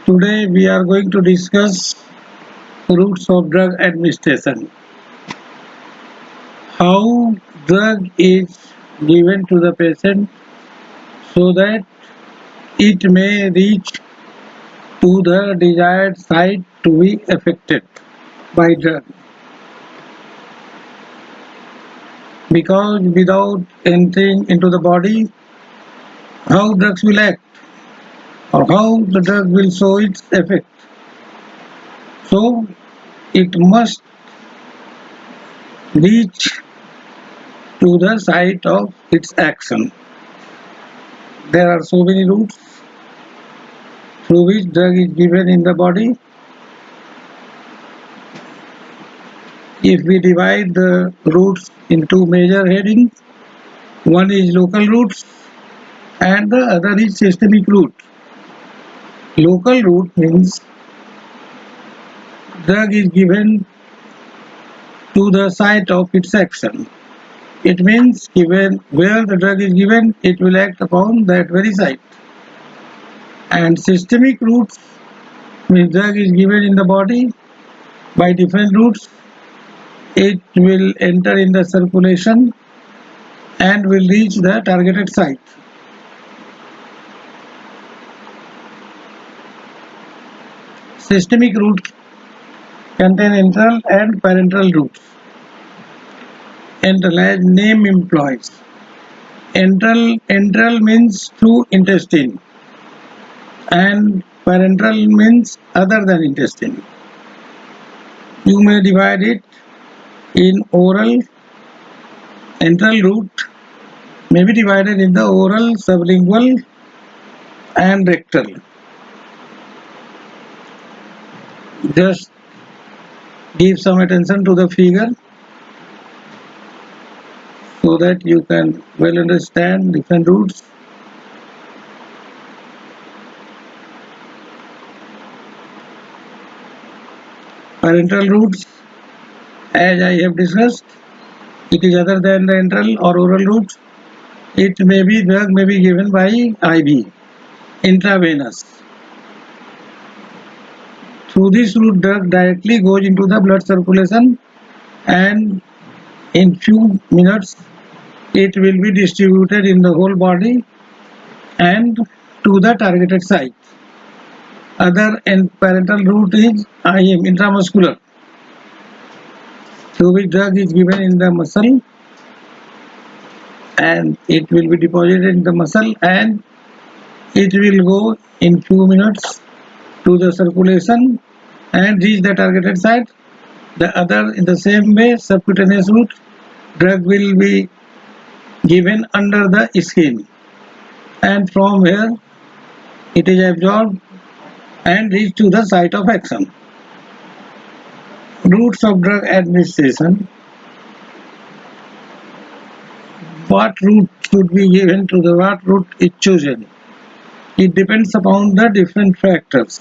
Today we are going to discuss routes of drug administration. How drug is given to the patient so that it may reach to the desired site to be affected by drug. Because without entering into the body, how drugs will act or how the drug will show its effect. So it must reach to the site of its action. There are so many routes through which drug is given in the body. If we divide the routes into major headings, one is local routes and the other is systemic route. Local route means drug is given to the site of its action. It means given where the drug is given, it will act upon that very site. And systemic routes means drug is given in the body by different routes. It will enter in the circulation and will reach the targeted site. Systemic routes contain enteral and parenteral routes. Enteral, as name implies, enteral means through intestine and parenteral means other than intestine. You may divide it in oral. Enteral route may be divided in the oral, sublingual and rectal. Just give some attention to the figure so that you can well understand different routes. Parenteral routes, as I have discussed, it is other than the enteral or oral route. It may be drug may be given by IV, intravenous. Through this route, drug directly goes into the blood circulation and in few minutes it will be distributed in the whole body and to the targeted site. Other and parenteral route is IM, intramuscular, through which drug is given in the muscle and it will be deposited in the muscle and it will go in few minutes to the circulation and reach the targeted site. The other, in the same way, subcutaneous route, drug will be given under the skin and from where it is absorbed and reach to the site of action. Routes of drug administration. What route should be given to the what route is chosen? It depends upon the different factors.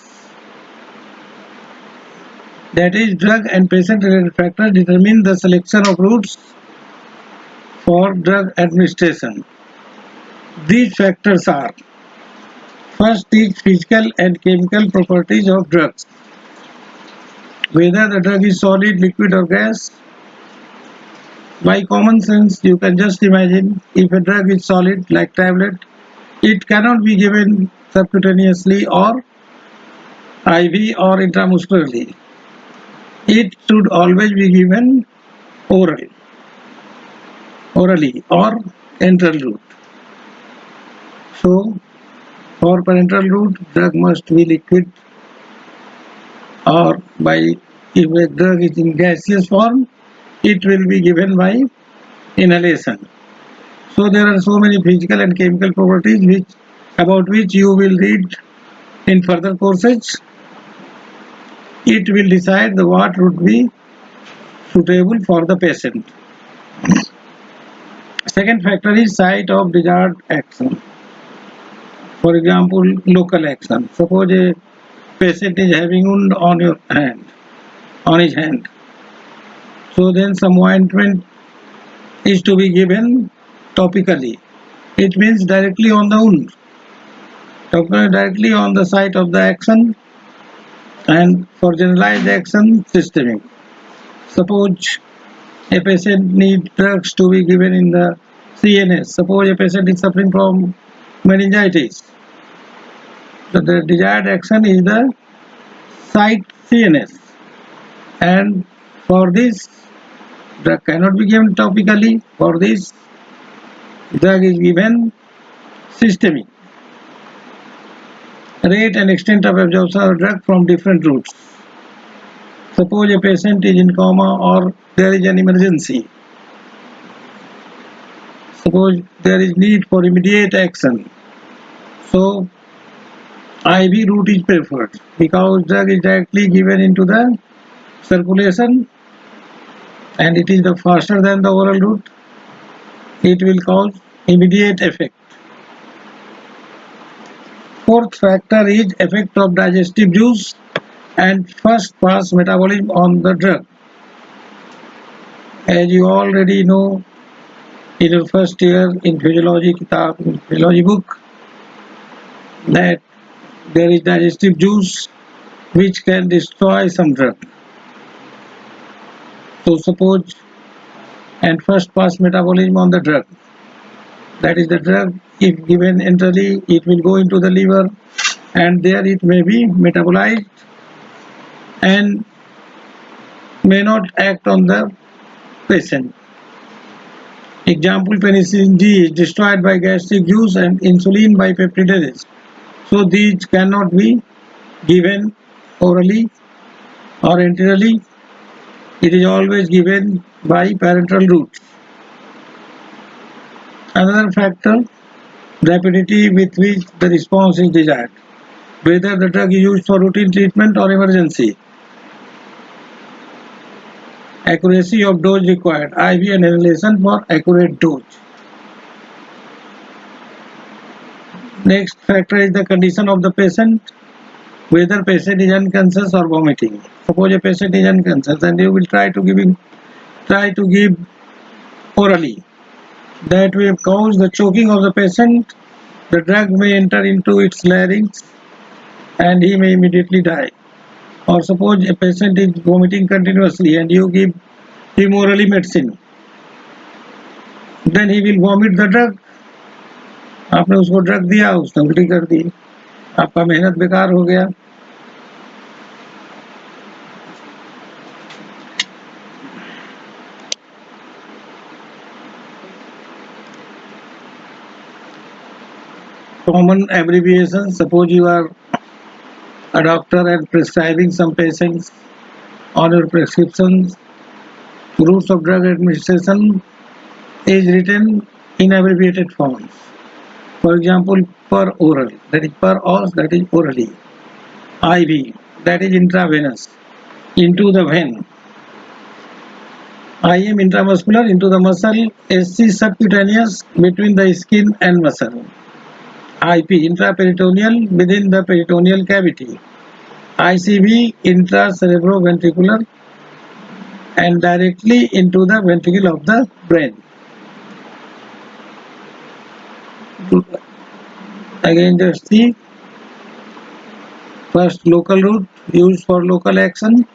That is, drug and patient related factors determine the selection of routes for drug administration. These factors are: first is physical and chemical properties of drugs. Whether the drug is solid, liquid or gas. By common sense, you can just imagine if a drug is solid like tablet, it cannot be given subcutaneously or IV or intramuscularly. It should always be given orally or enteral route. So, for parenteral route, drug must be liquid or by if a drug is in gaseous form, it will be given by inhalation. So there are so many physical and chemical properties about which you will read in further courses. It will decide what would be suitable for the patient. Second factor is site of desired action. For example, local action. Suppose a patient is having wound on his hand. So then some ointment is to be given topically. It means directly on the wound, directly on the site of the action, And for generalized action, systemic. Suppose a patient needs drugs to be given in the CNS. Suppose a patient is suffering from meningitis. So the desired action is the site CNS. And for this, drug cannot be given topically. For this, drug is given systemic. Rate and extent of absorption of drug from different routes. Suppose a patient is in coma or there is an emergency. Suppose there is need for immediate action. So IV route is preferred because drug is directly given into the circulation and it is the faster than the oral route. It will cause immediate effect. Fourth factor is effect of digestive juice and first pass metabolism on the drug. As you already know in your first year in physiology book that there is digestive juice which can destroy some drug. So suppose and first pass metabolism on the drug. That is the drug if given enterally it will go into the liver and there it may be metabolized and may not act on the patient. Example, penicillin G is destroyed by gastric juice and insulin by peptidases. So these cannot be given orally or enterally. It is always given by parenteral route. Another factor, rapidity with which the response is desired. Whether the drug is used for routine treatment or emergency. Accuracy of dose required. IV and inhalation for accurate dose. Next factor is the condition of the patient. Whether patient is unconscious or vomiting. Suppose a patient is unconscious and you will try to give orally. That will cause the choking of the patient. The drug may enter into its larynx and he may immediately die. Or suppose a patient is vomiting continuously and you give him orally medicine. Then he will vomit the drug. आपने उसको drug दिया उसने उल्टी कर दी आपका मेहनत बेकार हो गया common abbreviations. Suppose you are a doctor and prescribing some patients on your prescriptions. Routes of drug administration is written in abbreviated forms. For example, per oral, that is per os, that is orally. IV, that is intravenous, into the vein. IM intramuscular into the muscle, SC subcutaneous between the skin and muscle. IP intraperitoneal within the peritoneal cavity. ICV intracerebroventricular and directly into the ventricle of the brain. Again just see first local route used for local action,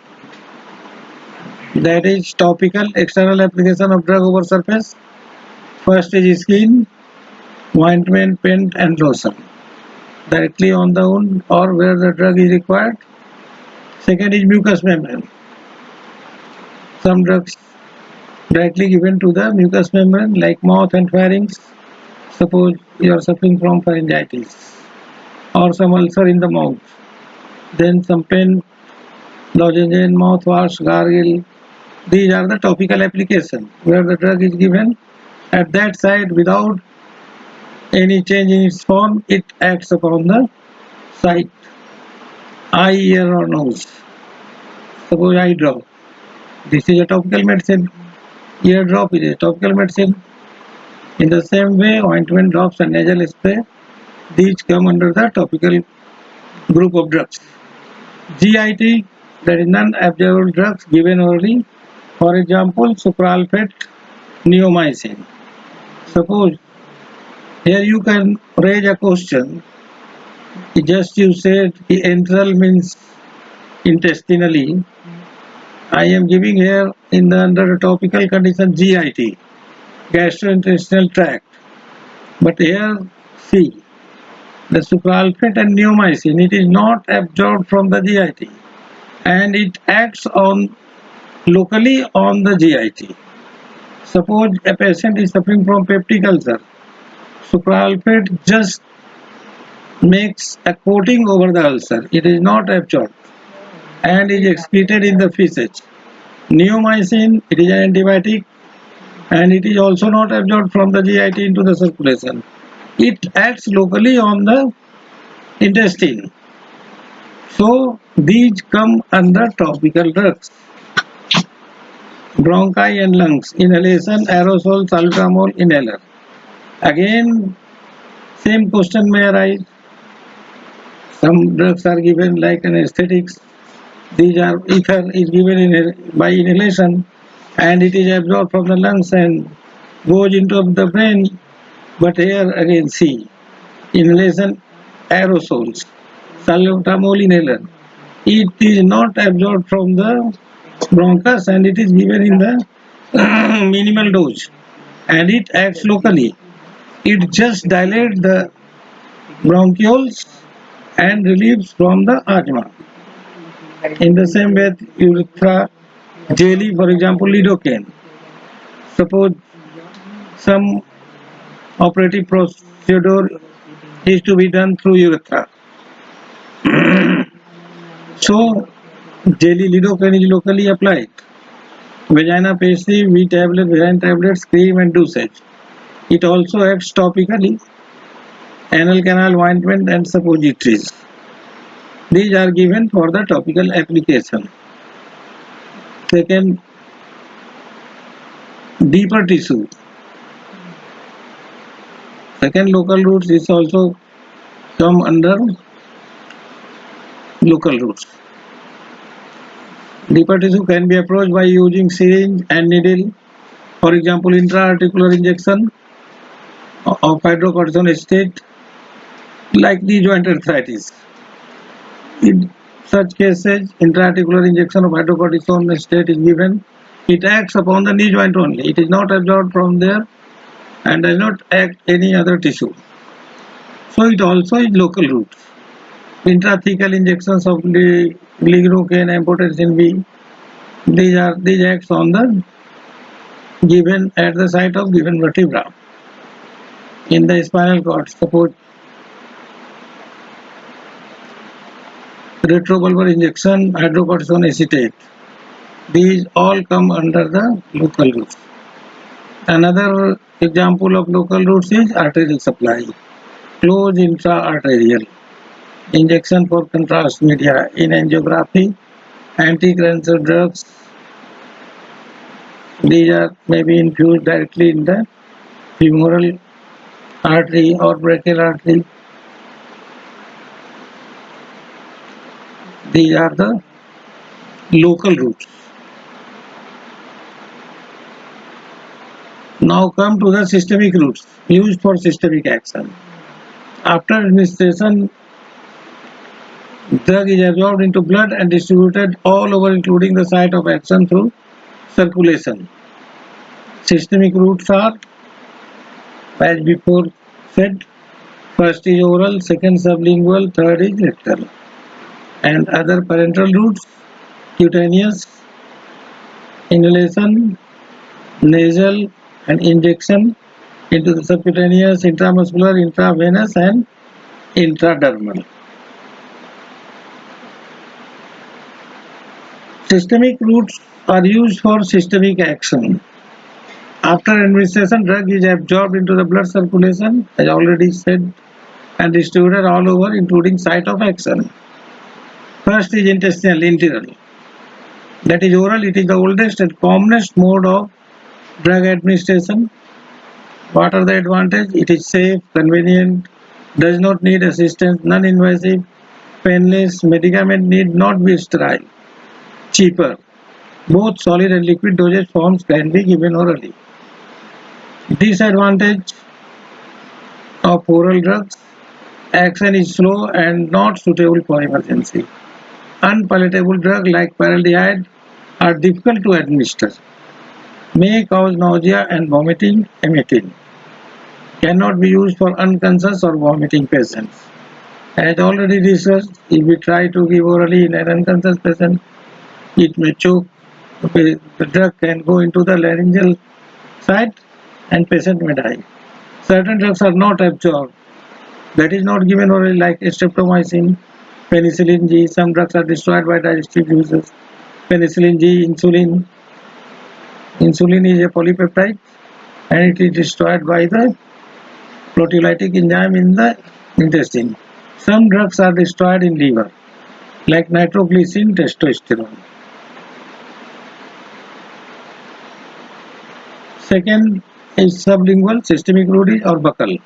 that is topical external application of drug over surface. First is skin, ointment, paint and lotion directly on the wound or where the drug is required. Second is mucous membrane. Some drugs directly given to the mucous membrane like mouth and pharynx. Suppose you are suffering from pharyngitis or some ulcer in the mouth. Then some pen, lozenge, mouthwash, gargle. These are the topical application where the drug is given at that site without any change in its form. It acts upon the site. Eye, ear or nose. Suppose eye drop. This is a topical medicine. Ear drop is a topical medicine. In the same way, ointment drops and nasal spray, these come under the topical group of drugs. GIT, that is non-absorbable drugs given orally. For example, sucralfate, neomycin. Suppose here you can raise a question. Just you said the enteral means intestinally. I am giving here in the under the topical condition GIT, gastrointestinal tract. But here, see, the sucralfate and neomycin, it is not absorbed from the GIT and it acts on locally on the GIT. Suppose a patient is suffering from peptic ulcer, sucralfate just makes a coating over the ulcer. It is not absorbed and is excreted in the feces. Neomycin, it is an antibiotic and it is also not absorbed from the GIT into the circulation. It acts locally on the intestine. So these come under topical drugs. Bronchi and lungs, inhalation, aerosol, salbutamol, inhaler. Again, same question may arise. Some drugs are given like anesthetics. These are ether is given by inhalation and it is absorbed from the lungs and goes into the brain. But here again see inhalation aerosols, salbutamol inhaler. It is not absorbed from the bronchus and it is given in the minimal dose and it acts locally. It just dilates the bronchioles and relieves from the asthma. In the same way, urethra jelly, for example, lidocaine. Suppose some operative procedure is to be done through urethra. So, jelly lidocaine is locally applied. Vagina pasty, V tablet, vagina tablets, cream and dosage. It also acts topically. Anal canal ointment and suppositories. These are given for the topical application. Second, deeper tissue. Second, local routes is also come under local routes. Deeper tissue can be approached by using syringe and needle, for example, intra-articular injection of hydrocortisone acetate, like the joint arthritis. In such cases, intra-articular injection of hydrocortisone acetate is given. It acts upon the knee joint only. It is not absorbed from there and does not act any other tissue. So it also is local route. Intrathecal injections of the lignocaine, amphotericin B, these acts on the given at the site of given vertebra. In the spinal cord, suppose retrobulbar injection, hydrocortisone acetate. These all come under the local routes. Another example of local routes is arterial supply. Closed intra-arterial injection for contrast media in angiography, anti-cancer drugs. These are maybe infused directly in the femoral artery or brachial artery. These are the local routes. Now come to the systemic routes used for systemic action. After administration, drug is absorbed into blood and distributed all over including the site of action through circulation. Systemic routes are, as before said, first is oral, second sublingual, third is rectal. And other parenteral routes, cutaneous, inhalation, nasal and injection into the subcutaneous, intramuscular, intravenous and intradermal. Systemic routes are used for systemic action. After administration, drug is absorbed into the blood circulation, as already said, and distributed all over, including site of action. First is intestinal, enteral. That is oral. It is the oldest and commonest mode of drug administration. What are the advantages? It is safe, convenient, does not need assistance, non-invasive, painless, medicament need not be sterile, cheaper. Both solid and liquid dosage forms can be given orally. Disadvantage of oral drugs: action is slow and not suitable for emergency. Unpalatable drugs like formaldehyde are difficult to administer, may cause nausea and vomiting, emetic. Cannot be used for unconscious or vomiting patients. As already discussed, if we try to give orally in an unconscious patient, it may choke. The drug can go into the laryngeal site and patient may die. Certain drugs are not absorbed. That is not given orally like streptomycin, penicillin G. Some drugs are destroyed by digestive juices. Penicillin G, insulin. Insulin is a polypeptide and it is destroyed by the proteolytic enzyme in the intestine. Some drugs are destroyed in liver like nitroglycerin, testosterone. Second is sublingual systemic route or buccal.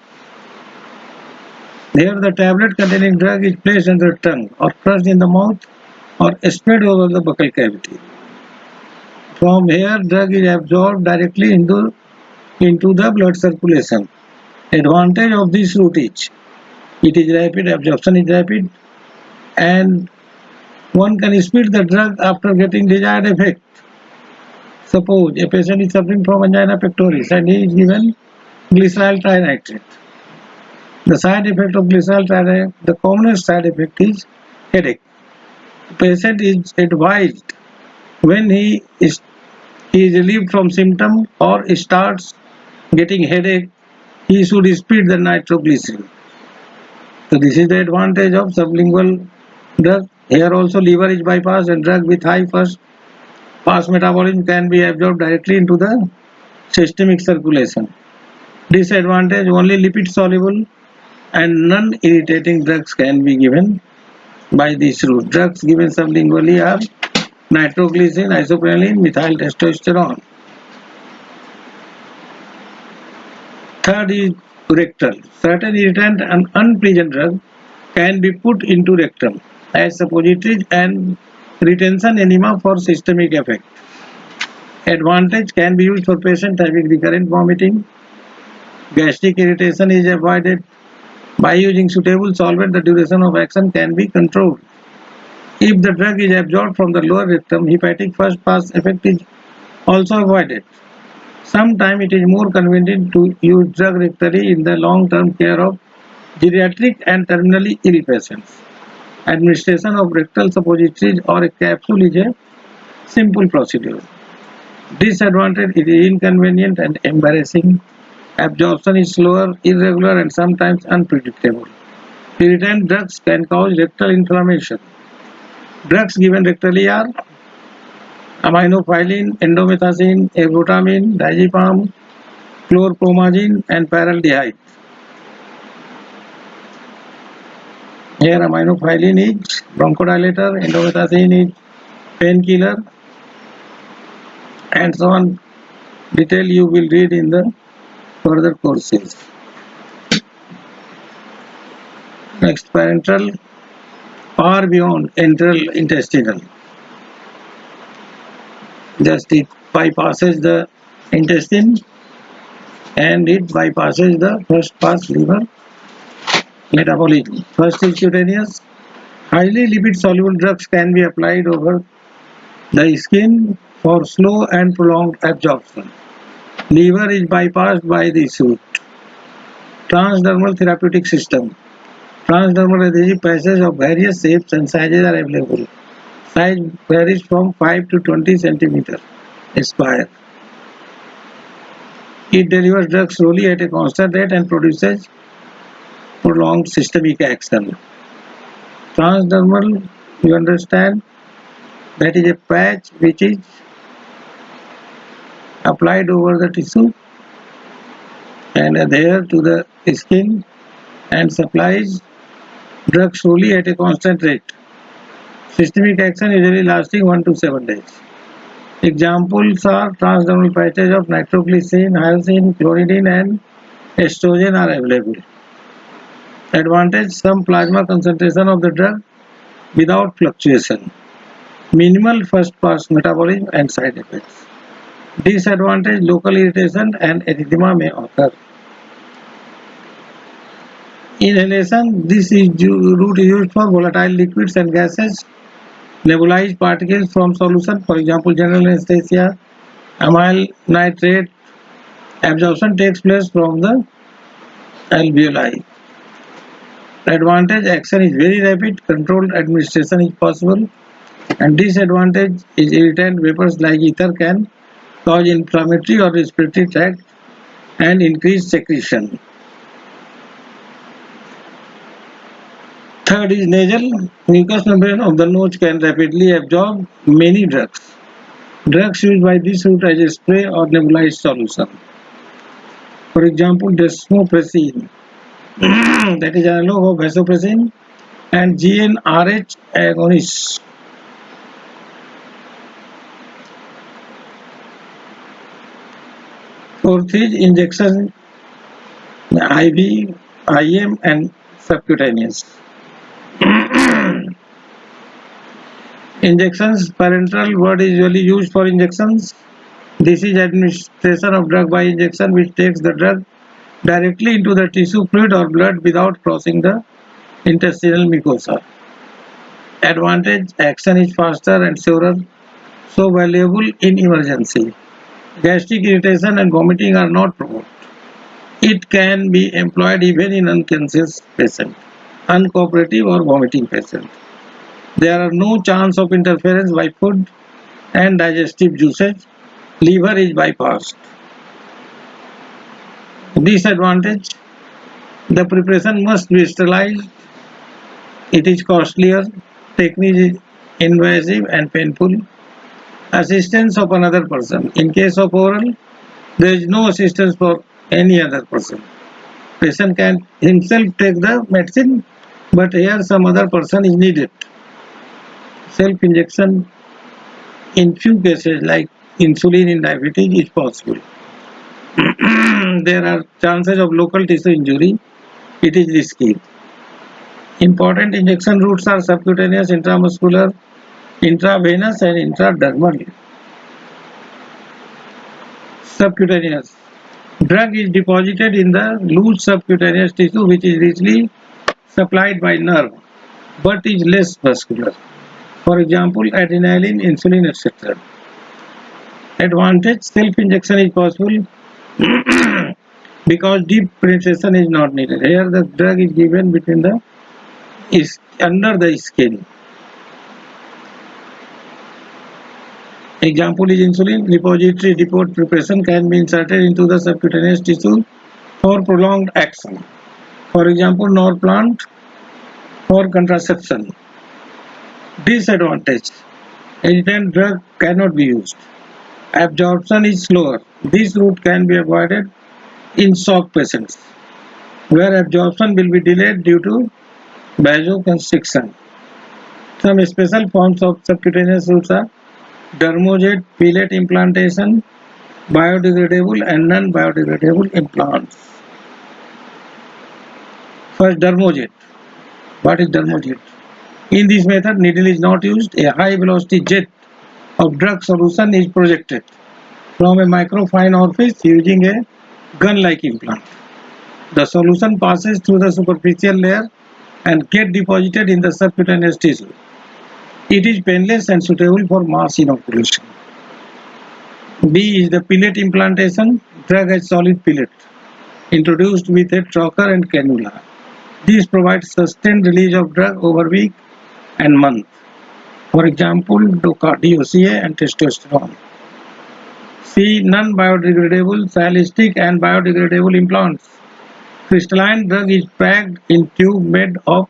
There the tablet containing drug is placed under the tongue or crushed in the mouth or spread over the buccal cavity. From here drug is absorbed directly into the blood circulation. Advantage of this route is it is rapid, absorption is rapid, and one can speed the drug after getting desired effect. Suppose a patient is suffering from angina pectoris and he is given glyceryl trinitrate. The side effect of glyceryl trinitrate, the commonest side effect is headache. The patient is advised when he is relieved from symptom or starts getting headache, he should speed the nitroglycerin. So this is the advantage of sublingual drug. Here also liver is bypassed and drug with high first pass metabolism can be absorbed directly into the systemic circulation. Disadvantage, only lipid soluble and non-irritating drugs can be given by this route. Drugs given sublingually are nitroglycerin, isoprene, methyl testosterone. Third is rectal. Certain irritant and unpleasant drug can be put into rectum as suppositories and retention enema for systemic effect. Advantage, can be used for patients having recurrent vomiting. Gastric irritation is avoided. By using suitable solvent, the duration of action can be controlled. If the drug is absorbed from the lower rectum, hepatic first pass effect is also avoided. Sometimes it is more convenient to use drug rectally in the long-term care of geriatric and terminally ill patients. Administration of rectal suppositories or a capsule is a simple procedure. Disadvantage, it is inconvenient and embarrassing. Absorption is slower, irregular and sometimes unpredictable. Irritant drugs can cause rectal inflammation. Drugs given rectally are aminophylline, endomethacin, ergotamine, diazepam, chlorpromazine and formaldehyde. Here aminophylline is bronchodilator, endomethacin is painkiller and so on. Detail you will read in the further courses. Next, parenteral, far beyond enteral intestinal. Just it bypasses the intestine and it bypasses the first pass liver metabolism. First is cutaneous. Highly lipid soluble drugs can be applied over the skin for slow and prolonged absorption. Liver is bypassed by this route. Transdermal therapeutic system. Transdermal adhesive patches of various shapes and sizes are available. Size varies from 5 to 20 cm square. It delivers drugs slowly at a constant rate and produces prolonged systemic action. Transdermal, you understand, that is a patch which is applied over the tissue and adhere to the skin and supplies drug slowly at a constant rate. Systemic action usually lasting 1 to 7 days. Examples are transdermal patches of nitroglycerin, hyoscine, chloridine and estrogen are available. Advantage, some plasma concentration of the drug without fluctuation. Minimal first pass metabolism and side effects. Disadvantage, local irritation and erythema may occur. Inhalation, this is route used for volatile liquids and gases Nebulized particles from solution, for example, general anesthesia, amyl nitrate. Absorption takes place from the alveoli. Advantage: action is very rapid, controlled administration is possible, and disadvantage is irritant vapors like ether can cause inflammatory or respiratory tract and increase secretion. Third is nasal. Mucous membrane of the nose can rapidly absorb many drugs. Drugs used by this route as a spray or nebulized solution. For example, desmopressin, that is analog of vasopressin, and GnRH agonists. Fourth is injection, IV, IM, and subcutaneous. Injections, parenteral word is usually used for injections. This is administration of drug by injection, which takes the drug directly into the tissue, fluid, or blood without crossing the intestinal mucosa. Advantage: action is faster and surer, so valuable in emergency. Gastric irritation and vomiting are not provoked. It can be employed even in unconscious patient, uncooperative or vomiting patient. There are no chance of interference by food and digestive juices. Liver is bypassed. Disadvantage: the preparation must be sterilized. It is costlier. Technique is invasive and painful. Assistance of another person. In case of oral, there is no assistance for any other person. Patient can himself take the medicine, but here some other person is needed. Self-injection in few cases like insulin in diabetes is possible. There are chances of local tissue injury. It is risky. Important injection routes are subcutaneous, intramuscular, intravenous, and intradermal. Subcutaneous. Drug is deposited in the loose subcutaneous tissue, which is richly supplied by nerve, but is less vascular. For example, adrenaline, insulin, etc. Advantage: self-injection is possible because deep penetration is not needed. Here the drug is given between the under the skin. Example is insulin. Repository depot preparation can be inserted into the subcutaneous tissue for prolonged action. For example, Norplant for contraception. Disadvantage: irritant drug cannot be used. Absorption is slower. This route can be avoided in shock patients, where absorption will be delayed due to vasoconstriction. Some special forms of subcutaneous routes are dermojet, pellet implantation, biodegradable and non-biodegradable implants. First, dermojet. What is dermojet? In this method, needle is not used. A high-velocity jet of drug solution is projected from a microfine orifice using a gun-like implant. The solution passes through the superficial layer and gets deposited in the subcutaneous tissue. It is painless and suitable for mass inoculation. B is the pellet implantation. Drug as solid pellet introduced with a trocar and cannula. This provides sustained release of drug over week and month. For example, DOCA and testosterone. C. Non-biodegradable, sialistic and biodegradable implants. Crystalline drug is packed in tube made of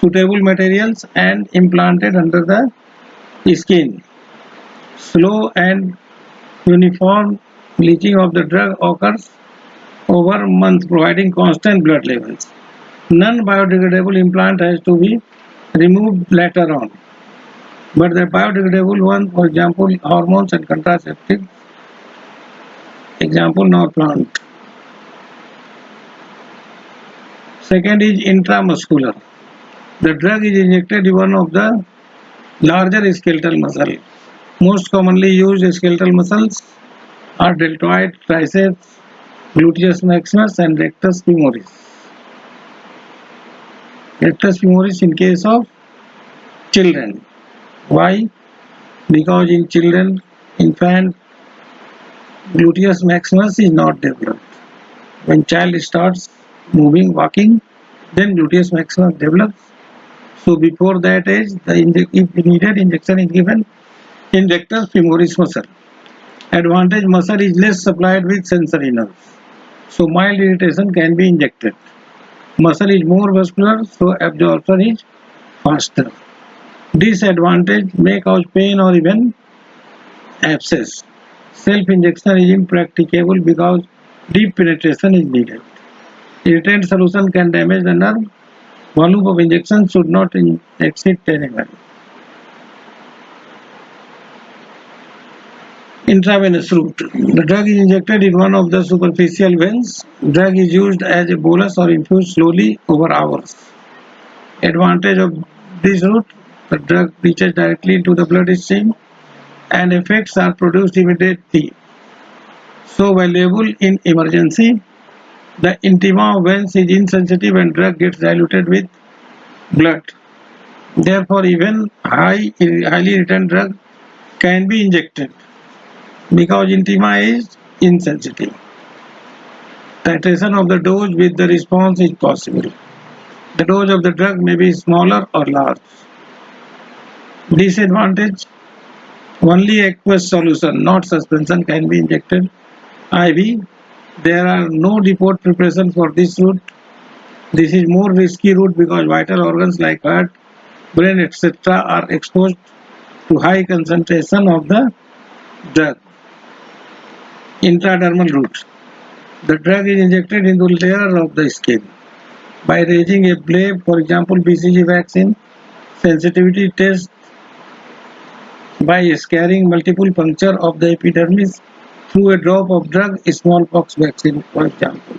suitable materials and implanted under the skin. Slow and uniform leaching of the drug occurs over months, providing constant blood levels. Non-biodegradable implant has to be removed later on, but the biodegradable one, for example, hormones and contraceptives, example Norplant. Second is intramuscular. The drug is injected in one of the larger skeletal muscle. Most commonly used skeletal muscles are deltoid, triceps, gluteus maximus, and rectus femoris. Rectus femoris in case of children. Why? Because in children, infant, gluteus maximus is not developed. When child starts moving, walking, then gluteus maximus develops. So before that age, if needed, injection is given in rectus femoris muscle. Advantage: muscle is less supplied with sensory nerves, so mild irritation can be injected. Muscle is more muscular, so absorption is faster. Disadvantage: may cause pain or even abscess. Self-injection is impracticable because deep penetration is needed. Irritant solution can damage the nerve. Volume of injection should not exceed 10 ml. Intravenous route. The drug is injected in one of the superficial veins. Drug is used as a bolus or infused slowly over hours. Advantage of this route: the drug reaches directly into the bloodstream and effects are produced immediately. So valuable in emergency. The intima of veins is insensitive and drug gets diluted with blood. Therefore, even highly irritant drug can be injected because intima is insensitive. Titration of the dose with the response is possible. The dose of the drug may be smaller or large. Disadvantage: only aqueous solution, not suspension, can be injected IV. There are no depot preparation for this route. This is more risky route because vital organs like heart, brain, etc. are exposed to high concentration of the drug. Intradermal route. The drug is injected into layer of the skin. By raising a blade, for example BCG vaccine, sensitivity test by scarring multiple puncture of the epidermis through a drop of drug, smallpox vaccine for example.